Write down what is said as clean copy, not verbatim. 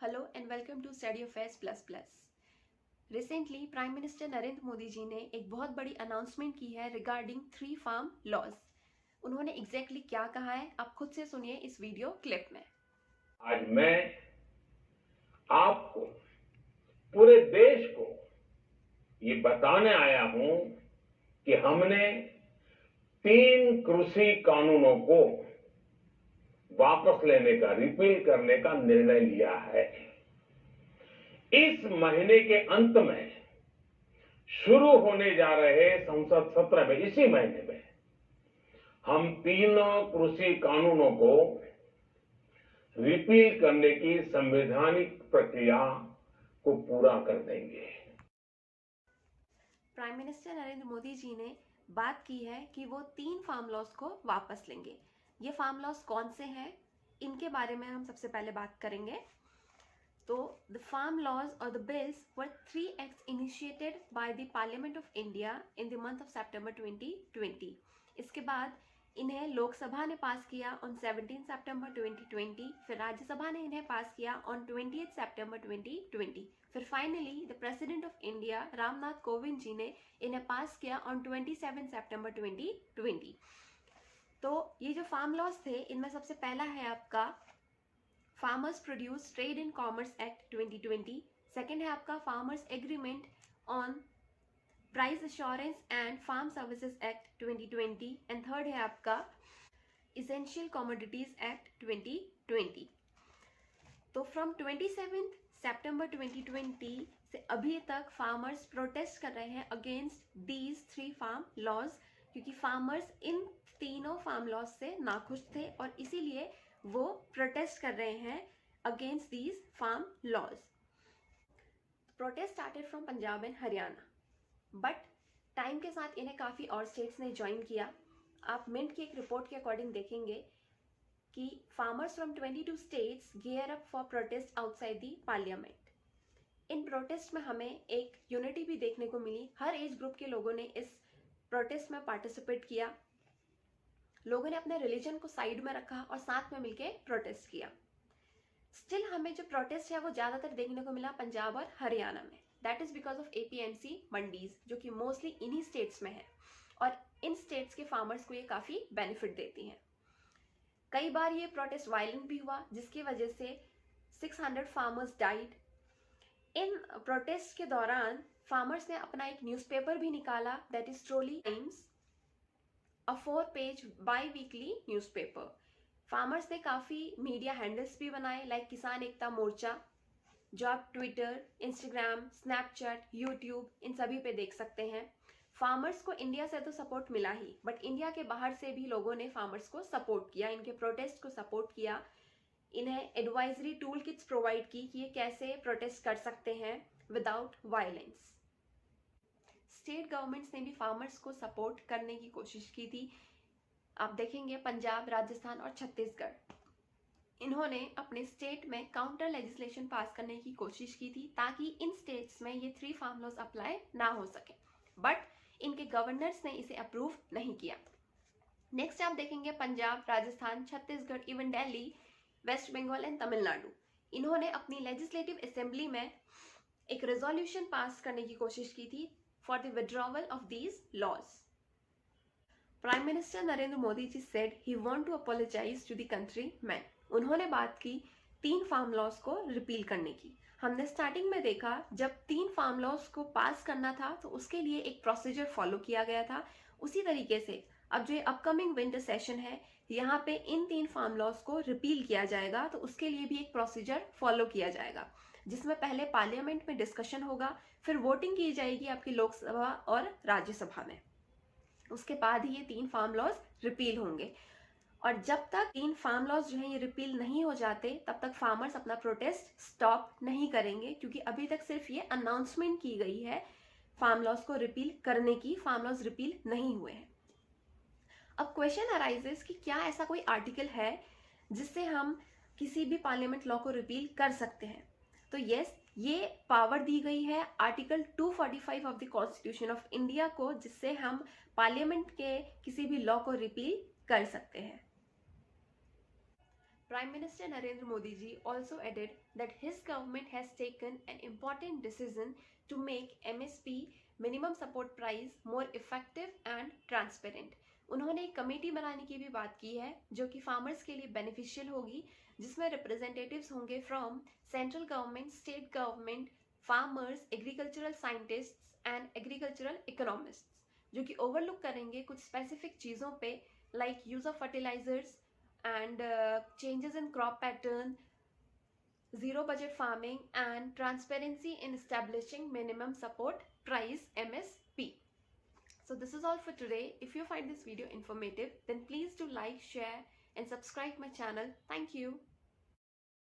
Hello and welcome to Study Affairs Plus Plus. Recently, prime minister Narendra Modi ji ने एक बहुत बड़ी अनाउंसमेंट की है रिगार्डिंग 3 फार्म लॉज। उन्होंने एग्जैक्टली क्या कहा है आप खुद से सुनिए इस वीडियो क्लिप में। आज मैं आपको पूरे देश को ये बताने आया हूं कि हमने 3 कृषि कानूनों को वापस लेने का, रिपील करने का निर्णय लिया है। इस महीने के अंत में शुरू होने जा रहे संसद सत्र में, इसी महीने में हम 3 कृषि कानूनों को रिपील करने की संवैधानिक प्रक्रिया को पूरा कर देंगे। प्राइम मिनिस्टर नरेंद्र मोदी जी ने बात की है कि वो 3 फार्म लॉज को वापस लेंगे। ये फार्म लॉज कौन से हैं, इनके बारे में हम सबसे पहले बात करेंगे। तो द फार्म लॉज और the bills were 3 acts initiated by the parliament of India in the month of September 2020। इसके बाद इन्हें लोकसभा ने पास किया ऑन 17 सितंबर 2020, फिर राज्यसभा ने इन्हें पास किया ऑन 20 सितंबर 2020, फिर finally the president of India Ramnath Kovind ji ने इन्हें पास किया ऑन 27 सितंबर 2020। तो ये जो फार्म लॉज थे, इनमें सबसे पहला है आपका farmers produce trade and commerce act 2020, second है आपका farmers agreement on price assurance and farm services act 2020 and third है आपका इसेंशियल कमोडिटीज एक्ट 2020। तो फ्रॉम 27 सितंबर 2020 से अभी तक फार्मर्स प्रोटेस्ट कर रहे हैं अगेंस्ट दीज 3 फार्म लॉज, क्योंकि फार्मर्स इन तीनों फार्म लॉज से नाखुश थे और इसीलिए वो प्रोटेस्ट कर रहे हैं against these farm laws. Protest started from Punjab and Haryana, but time के साथ इन्हें काफ़ी और स्टेट्स ने ज्वाइन किया। आप मिंट की एक रिपोर्ट के अकॉर्डिंग देखेंगे कि farmers from 22 states gear up for protest outside the parliament. In protest में हमें एक यूनिटी भी देखने को मिली। हर एज ग्रुप के लोगों ने इस प्रोटेस्ट में पार्टिसिपेट किया। लोगों ने अपने रिलीजन को साइड में रखा और साथ में मिलकर प्रोटेस्ट किया। स्टिल हमें जो प्रोटेस्ट है वो ज़्यादातर देखने को मिला पंजाब और हरियाणा में। That is because of APMC mandis, जो कि मोस्टली इन्हीं स्टेट्स में है और इन स्टेट्स के फार्मर्स को ये काफ़ी बेनिफिट देती हैं। कई बार ये प्रोटेस्ट वायलेंट भी हुआ, जिसकी वजह से 600 फार्मर्स डाइड। इन प्रोटेस्ट के दौरान फार्मर्स ने अपना एक न्यूज़पेपर भी निकाला, that is Trolley Times, a four page biweekly newspaper. Farmers ने काफ़ी मीडिया हैंडल्स भी बनाए, लाइक किसान एकता मोर्चा, जो आप Twitter, Instagram, Snapchat, YouTube in सभी पे देख सकते हैं। फार्मर्स को इंडिया से तो सपोर्ट मिला ही, बट इंडिया के बाहर से भी लोगों ने फार्मर्स को सपोर्ट किया, इनके प्रोटेस्ट को सपोर्ट किया। इन्हें एडवाइजरी टूल किट्स प्रोवाइड की कि ये कैसे प्रोटेस्ट कर सकते हैं विदाउट वायलेंस। स्टेट गवर्नमेंट्स ने भी फार्मर्स को सपोर्ट करने की कोशिश की थी। आप देखेंगे पंजाब, राजस्थान और छत्तीसगढ़, इन्होंने अपने स्टेट में काउंटर लेजिस्लेशन पास करने की कोशिश की थी ताकि इन स्टेट्स में ये 3 फार्म लॉज अप्लाई ना हो सके, बट इनके गवर्नर्स ने इसे अप्रूव नहीं किया। नेक्स्ट आप देखेंगे पंजाब, राजस्थान, छत्तीसगढ़, इवन दिल्ली, वेस्ट बंगाल एंड तमिलनाडु, इन्होंने अपनी लेजिस्लेटिव असेंबली में एक रेजोल्यूशन पास करने की कोशिश की थी for the withdrawal of these laws. Prime minister Narendra Modi ji said he want to apologise to the country man. उन्होंने बात की 3 फार्म लॉज को रिपील करने की। हमने स्टार्टिंग में देखा जब 3 फार्म लॉज को पास करना था तो उसके लिए एक प्रोसीजर फॉलो किया गया था। उसी तरीके से अब जो अपकमिंग विंटर सेशन है, यहाँ पे इन 3 फार्म लॉज को रिपील किया जाएगा, तो उसके लिए भी एक प्रोसीजर फॉलो किया जाएगा, जिसमें पहले पार्लियामेंट में डिस्कशन होगा, फिर वोटिंग की जाएगी आपकी लोकसभा और राज्यसभा में। उसके बाद ही ये 3 फार्म लॉज रिपील होंगे और जब तक 3 फार्म लॉज जो है ये रिपील नहीं हो जाते तब तक फार्मर्स अपना प्रोटेस्ट स्टॉप नहीं करेंगे, क्योंकि अभी तक सिर्फ ये अनाउंसमेंट की गई है फार्म लॉज को रिपील करने की, फार्म लॉज रिपील नहीं हुए हैं। अब क्वेश्चन अराइजेस कि क्या ऐसा कोई आर्टिकल है जिससे हम किसी भी पार्लियामेंट लॉ को रिपील कर सकते हैं। तो यस, ये पावर दी गई है article 245 of the constitution of India को, जिससे हम पार्लियामेंट के किसी भी लॉ को रिपील कर सकते हैं। Prime Minister Narendra Modi ji also added that his government has taken an important decision to make MSP minimum support price more effective and transparent. उन्होंने एक कमेटी बनाने की भी बात की है जो कि फार्मर्स के लिए बेनिफिशियल होगी, जिसमें रिप्रेजेंटेटिव्स होंगे from central government, state government, farmers, agricultural scientists and agricultural economists, जो कि ओवरलुक करेंगे कुछ स्पेसिफिक चीज़ों पे like use of fertilisers and changes in crop pattern, zero budget farming, and transparency in establishing minimum support price MSP. So this is all for today. If you find this video informative, then please do like, share and subscribe my channel. Thank you.